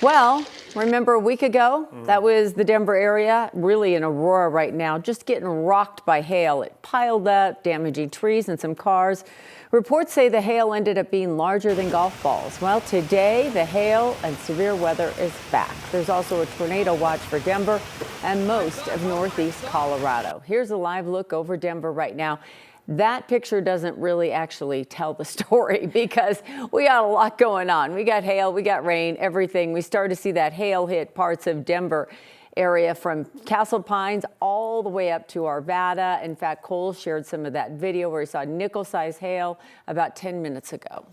Well, remember a week ago, that was the Denver area, really in Aurora right now, just getting rocked by hail. It piled up, damaging trees and some cars. Reports say the hail ended up being larger than golf balls. Well, today, the hail and severe weather is back. There's also a tornado watch for Denver and most of northeast Colorado. Here's a live look over Denver right now. That picture doesn't really actually tell the story because we got a lot going on. We got hail, we got rain, everything. We started to see that hail hit parts of Denver area from Castle Pines all the way up to Arvada. In fact, Cole shared some of that video where he saw nickel-sized hail about 10 minutes ago.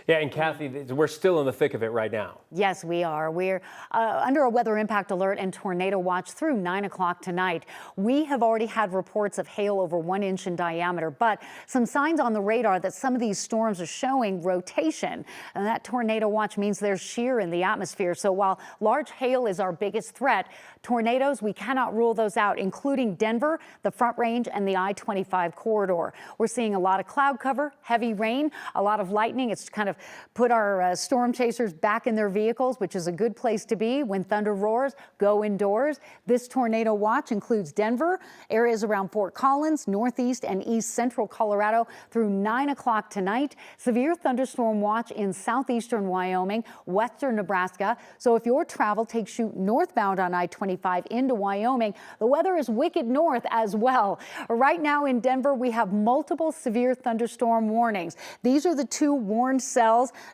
Yeah, and Kathy, we're still in the thick of it right now. Yes, we are. We're under a weather impact alert and tornado watch through 9 o'clock tonight. We have already had reports of hail over 1 inch in diameter, but some signs on the radar that some of these storms are showing rotation. And that tornado watch means there's shear in the atmosphere. So while large hail is our biggest threat, tornadoes, we cannot rule those out, including Denver, the Front Range, and the I-25 corridor. We're seeing a lot of cloud cover, heavy rain, a lot of lightning. It's kind of put our storm chasers back in their vehicles, which is a good place to be. When thunder roars, go indoors. This tornado watch includes Denver, areas around Fort Collins, northeast and east central Colorado through 9 o'clock tonight. Severe thunderstorm watch in southeastern Wyoming, western Nebraska. So if your travel takes you northbound on I-25 into Wyoming, the weather is wicked north as well. Right now in Denver, we have multiple severe thunderstorm warnings. These are the two warned cells.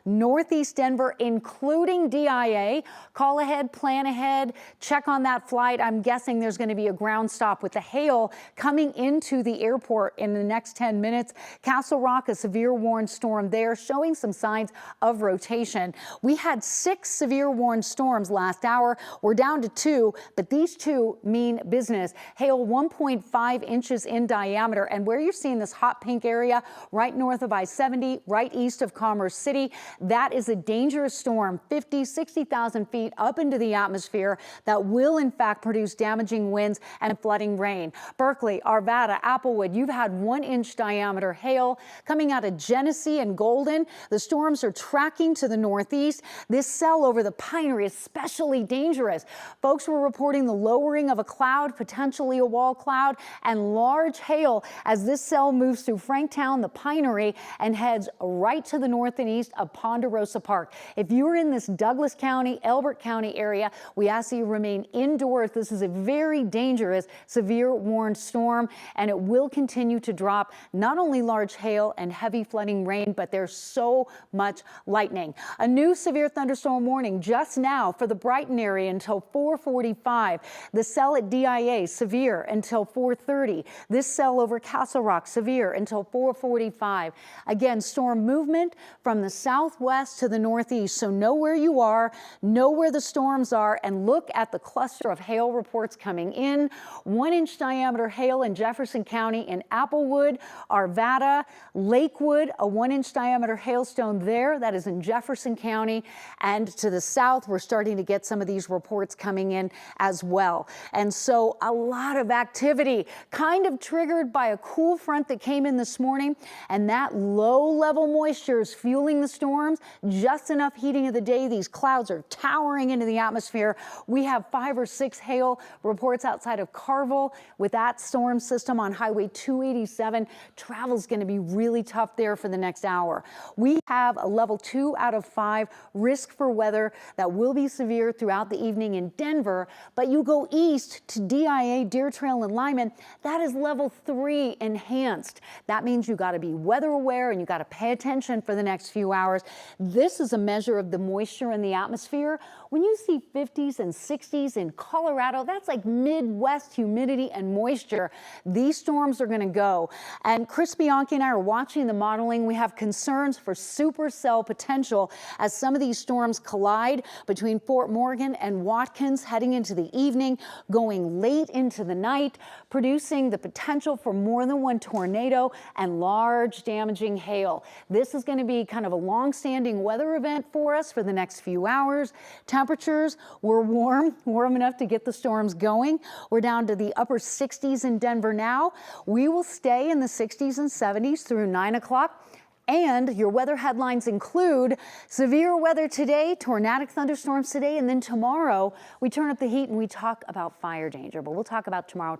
Northeast Denver, including DIA. Call ahead, plan ahead, check on that flight. I'm guessing there's going to be a ground stop with the hail coming into the airport in the next 10 minutes. Castle Rock, a severe warned storm there, showing some signs of rotation. We had 6 severe warned storms last hour. We're down to 2, but these 2 mean business. Hail 1.5 inches in diameter, and where you're seeing this hot pink area right north of I-70, right east of Commerce City, that is a dangerous storm, 50, 60,000 feet up into the atmosphere that will in fact produce damaging winds and flooding rain. Berkeley, Arvada, Applewood, you've had 1 inch diameter hail coming out of Genesee and Golden. The storms are tracking to the northeast. This cell over the Pinery is especially dangerous. Folks were reporting the lowering of a cloud, potentially a wall cloud, and large hail as this cell moves through Franktown, the Pinery, and heads right to the north and east of Ponderosa Park. If you're in this Douglas County, Elbert County area, we ask you to remain indoors. This is a very dangerous, severe warned storm, and it will continue to drop not only large hail and heavy flooding rain, but there's so much lightning. A new severe thunderstorm warning just now for the Brighton area until 4:45. The cell at DIA, severe until 4:30. This cell over Castle Rock, severe until 4:45. Again, storm movement from the southwest to the northeast. So know where you are, know where the storms are, and look at the cluster of hail reports coming in. 1 inch diameter hail in Jefferson County in Applewood, Arvada, Lakewood, a 1 inch diameter hailstone there. That is in Jefferson County. And to the south, we're starting to get some of these reports coming in as well. And so a lot of activity kind of triggered by a cool front that came in this morning, and that low level moisture is fueling the storms. Just enough heating of the day. These clouds are towering into the atmosphere. We have 5 or 6 hail reports outside of Carville with that storm system on Highway 287. Travel's going to be really tough there for the next hour. We have a level 2 out of 5 risk for weather that will be severe throughout the evening in Denver, but you go east to DIA, Deer Trail, and Lyman, that is level 3 enhanced. That means you got to be weather aware and you got to pay attention for the next few hours. This is a measure of the moisture in the atmosphere. When you see 50s and 60s in Colorado, that's like Midwest humidity and moisture. These storms are going to go. And Chris Bianchi and I are watching the modeling. We have concerns for supercell potential as some of these storms collide between Fort Morgan and Watkins heading into the evening, going late into the night, producing the potential for more than one tornado and large damaging hail. This is going to be kind of a long-standing weather event for us for the next few hours. Temperatures were warm enough to get the storms going. We're down to the upper 60s in Denver now. We will stay in the 60s and 70s through 9 o'clock. And your weather headlines include severe weather today, tornadic thunderstorms today, and then tomorrow we turn up the heat and we talk about fire danger. But we'll talk about tomorrow.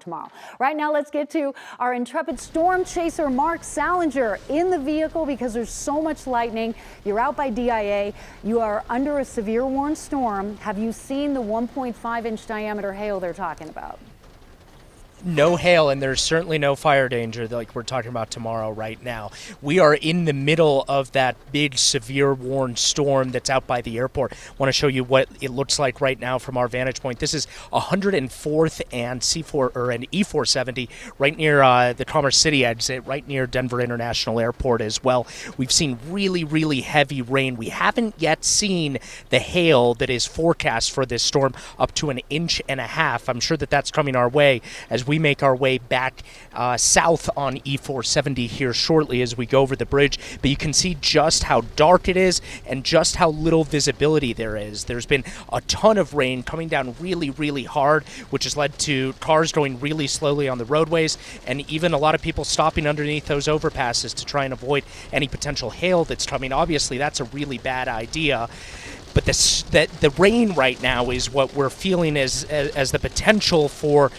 Right now, let's get to our intrepid storm chaser, Mark Salinger, in the vehicle because there's so much lightning. You're out by DIA. You are under a severe warned storm. Have you seen the 1.5-inch diameter hail they're talking about? No hail, and there's certainly no fire danger like we're talking about tomorrow right now. We are in the middle of that big severe warned storm that's out by the airport. I want to show you what it looks like right now from our vantage point. This is 104th and C4 or an E470 right near the Commerce City exit, right near Denver International Airport as well. We've seen really, really heavy rain. We haven't yet seen the hail that is forecast for this storm, up to 1.5 inches. I'm sure that that's coming our way as we make our way back south on E470 here shortly as we go over the bridge. But you can see just how dark it is and just how little visibility there is. There's been a ton of rain coming down really, really hard, which has led to cars going really slowly on the roadways and even a lot of people stopping underneath those overpasses to try and avoid any potential hail that's coming. Obviously, that's a really bad idea. But the rain right now is what we're feeling as the potential for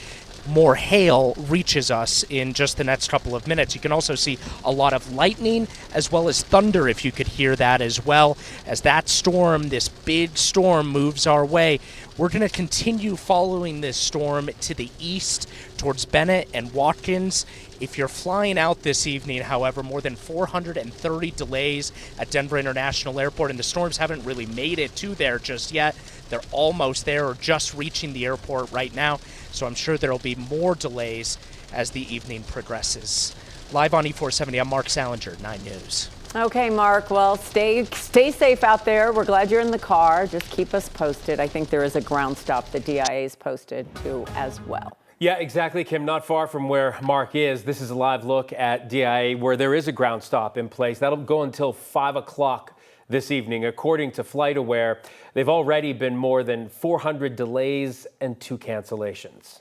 more hail reaches us in just the next couple of minutes. You can also see a lot of lightning as well as thunder, if you could hear that as well. As that storm, this big storm, moves our way, we're going to continue following this storm to the east towards Bennett and Watkins. If you're flying out this evening, however, more than 430 delays at Denver International Airport, and the storms haven't really made it to there just yet. They're almost there or just reaching the airport right now, so I'm sure there'll be more delays as the evening progresses. Live on E470, I'm Mark Salinger, 9 News. Okay, Mark. Well, stay safe out there. We're glad you're in the car. Just keep us posted. I think there is a ground stop that DIA's posted to as well. Yeah, exactly, Kim. Not far from where Mark is. This is a live look at DIA where there is a ground stop in place. That'll go until 5 o'clock this evening. According to FlightAware, they've already been more than 400 delays and 2 cancellations.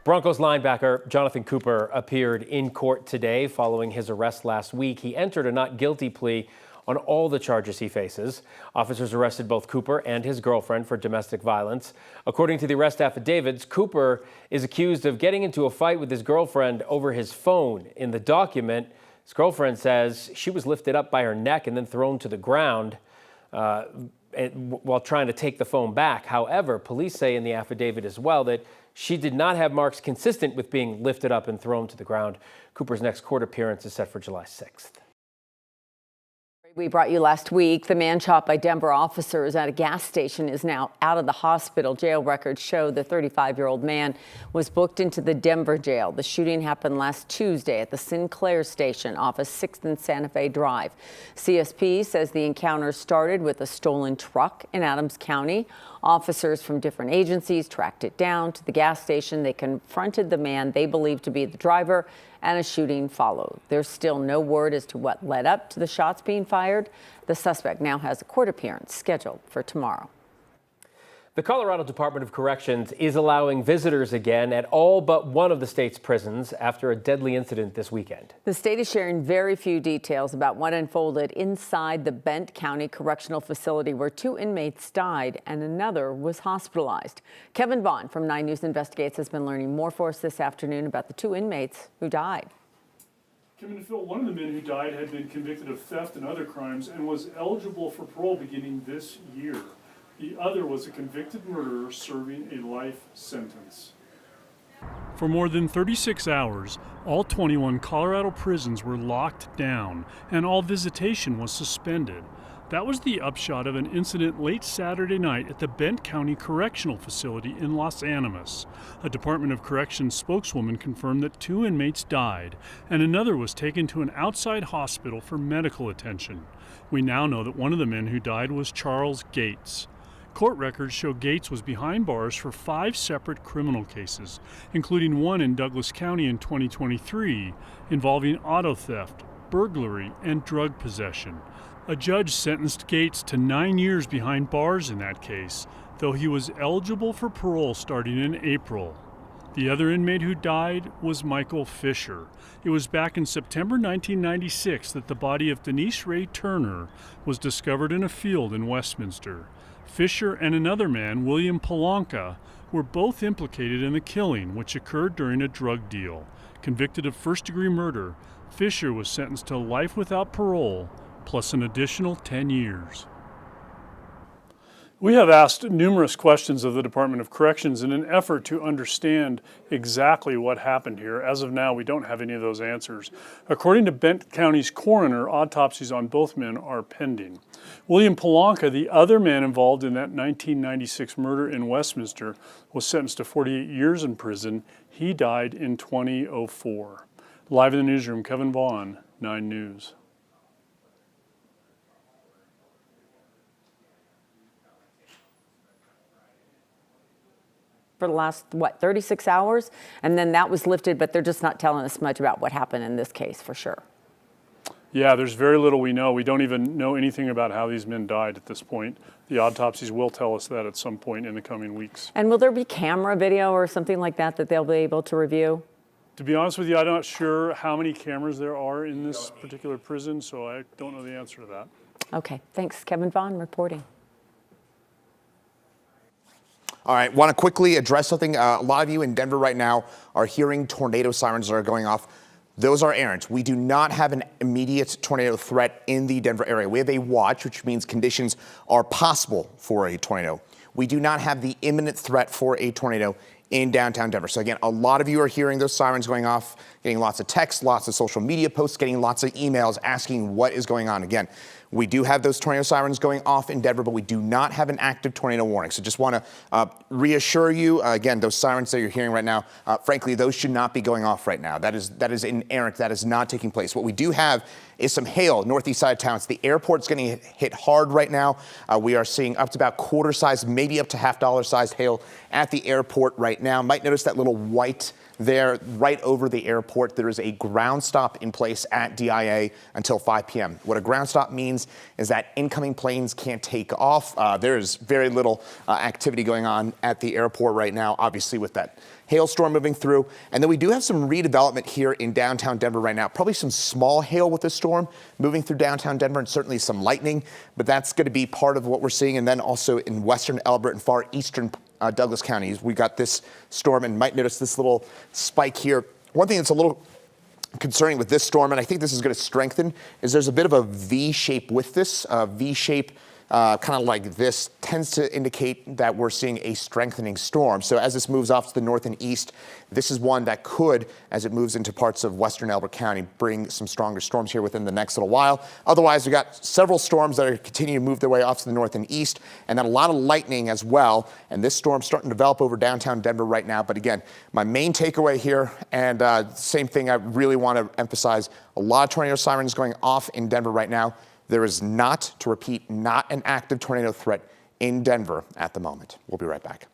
Broncos linebacker Jonathan Cooper appeared in court today following his arrest last week. He entered a not guilty plea on all the charges he faces. Officers arrested both Cooper and his girlfriend for domestic violence. According to the arrest affidavits, Cooper is accused of getting into a fight with his girlfriend over his phone. In the document, his girlfriend says she was lifted up by her neck and then thrown to the ground while trying to take the phone back. However, police say in the affidavit as well that she did not have marks consistent with being lifted up and thrown to the ground. Cooper's next court appearance is set for July 6th. We brought you last week. The man shot by Denver officers at a gas station is now out of the hospital. Jail records show the 35-year-old man was booked into the Denver jail. The shooting happened last Tuesday at the Sinclair station off of 6th and Santa Fe Drive. CSP says the encounter started with a stolen truck in Adams County. Officers from different agencies tracked it down to the gas station. They confronted the man they believe to be the driver, and a shooting followed. There's still no word as to what led up to the shots being fired. The suspect now has a court appearance scheduled for tomorrow. The Colorado Department of Corrections is allowing visitors again at all but one of the state's prisons after a deadly incident this weekend. The state is sharing very few details about what unfolded inside the Bent County Correctional Facility where 2 inmates died and another was hospitalized. Kevin Vaughn from 9 News Investigates has been learning more for us this afternoon about the 2 inmates who died. Kevin and Phil, one of the men who died had been convicted of theft and other crimes and was eligible for parole beginning this year. The other was a convicted murderer serving a life sentence. For more than 36 hours, all 21 Colorado prisons were locked down and all visitation was suspended. That was the upshot of an incident late Saturday night at the Bent County Correctional Facility in Los Animas. A Department of Corrections spokeswoman confirmed that 2 inmates died and another was taken to an outside hospital for medical attention. We now know that one of the men who died was Charles Gates. Court records show Gates was behind bars for 5 separate criminal cases, including one in Douglas County in 2023 involving auto theft, burglary, and drug possession. A judge sentenced Gates to 9 years behind bars in that case, though he was eligible for parole starting in April. The other inmate who died was Michael Fisher. It was back in September 1996 that the body of Denise Ray Turner was discovered in a field in Westminster. Fisher and another man, William Polanka, were both implicated in the killing, which occurred during a drug deal. Convicted of first-degree murder, Fisher was sentenced to life without parole, plus an additional 10 years. We have asked numerous questions of the Department of Corrections in an effort to understand exactly what happened here. As of now, we don't have any of those answers. According to Benton County's coroner, autopsies on both men are pending. William Polanka, the other man involved in that 1996 murder in Westminster, was sentenced to 48 years in prison. He died in 2004. Live in the newsroom, Kevin Vaughn, 9 News. For the last, 36 hours? And then that was lifted, but they're just not telling us much about what happened in this case, for sure. Yeah, there's very little we know. We don't even know anything about how these men died at this point. The autopsies will tell us that at some point in the coming weeks. And will there be camera video or something like that that they'll be able to review? To be honest with you, I'm not sure how many cameras there are in this particular prison, so I don't know the answer to that. Okay, thanks. Kevin Vaughn reporting. All right, want to quickly address something. A lot of you in Denver right now are hearing tornado sirens that are going off. Those are errant. We do not have an immediate tornado threat in the Denver area. We have a watch, which means conditions are possible for a tornado. We do not have the imminent threat for a tornado in downtown Denver. So again, a lot of you are hearing those sirens going off, getting lots of texts, lots of social media posts, getting lots of emails asking what is going on. Again, we do have those tornado sirens going off in Denver, but we do not have an active tornado warning. So just want to reassure you, again, those sirens that you're hearing right now, frankly, those should not be going off right now. That is inerrant. That is not taking place. What we do have is some hail northeast side of town. So the airport's getting hit hard right now. We are seeing up to about quarter size, maybe up to $half size hail at the airport right now. Might notice that little white there right over the airport. There is a ground stop in place at DIA until 5 p.m. What a ground stop means is that incoming planes can't take off. There is very little activity going on at the airport right now, obviously with that hailstorm moving through. And then we do have some redevelopment here in downtown Denver right now. Probably some small hail with this storm moving through downtown Denver, and certainly some lightning, but that's going to be part of what we're seeing. And then also in western Elbert and far eastern Douglas counties, we got this storm, and might notice this little spike here. One thing that's a little concerning with this storm, and I think this is going to strengthen, is there's a bit of a V shape with this. V shape kind of like this tends to indicate that we're seeing a strengthening storm. So as this moves off to the north and east, this is one that could, as it moves into parts of western Elbert County, bring some stronger storms here within the next little while. Otherwise, we got several storms that are continuing to move their way off to the north and east, and then a lot of lightning as well. And this storm's starting to develop over downtown Denver right now. But again, my main takeaway here, and same thing I really want to emphasize, a lot of tornado sirens going off in Denver right now. There is not, to repeat, not an active tornado threat in Denver at the moment. We'll be right back.